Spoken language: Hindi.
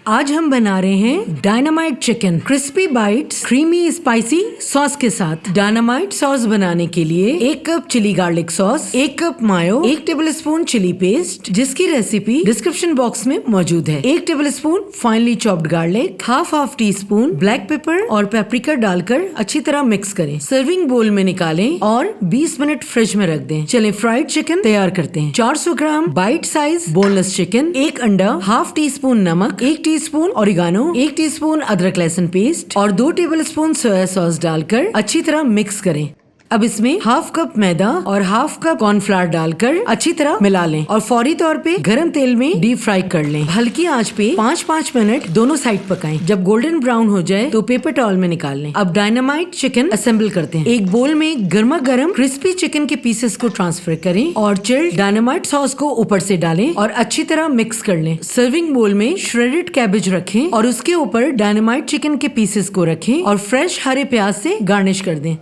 आज हम बना रहे हैं dynamite chicken crispy bites creamy spicy sauce के साथ। डायनामाइट सॉस बनाने के लिए 1 cup chili garlic sauce, 1 cup mayo, 1 tablespoon chili paste जिसकी रेसिपी डिस्क्रिप्शन बॉक्स में मौजूद है, 1 tablespoon finely chopped garlic, half teaspoon black pepper और पेपरिका डालकर अच्छी तरह मिक्स करें। सर्विंग बोल में निकालें और 20 मिनट फ्रिज में रख दें। चलें फ्राइड चिकन तैयार करते हैं। 400 ग्राम बाइट साइज बोनलेस चिकन, 1 अंडा, हाफ टी स्पून नमक, 1 टीस्पून ओरिगानो, 1 टीस्पून अदरक लहसुन पेस्ट और 2 टेबलस्पून सोया सॉस डालकर अच्छी तरह मिक्स करें। अब इसमें हाफ कप मैदा और हाफ कप कॉर्नफ्लावर डालकर अच्छी तरह मिला लें और फौरी तौर पे गरम तेल में डीप फ्राई कर लें। हल्की आंच पे 5-5 मिनट दोनों साइड पकाएं। जब गोल्डन ब्राउन हो जाए तो पेपर टॉवल में निकाल लें। अब डायनामाइट चिकन असेंबल करते हैं। एक बोल में गर्मा गर्म क्रिस्पी चिकन के पीसेस को ट्रांसफर करें और चिल्ड डायनामाइट सॉस को ऊपर से डालें और अच्छी तरह मिक्स कर लें। सर्विंग बोल में श्रेडेड कैबेज रखें और उसके ऊपर डायनामाइट चिकन के पीसेस को रखें और फ्रेश हरे प्याज से गार्निश कर दें।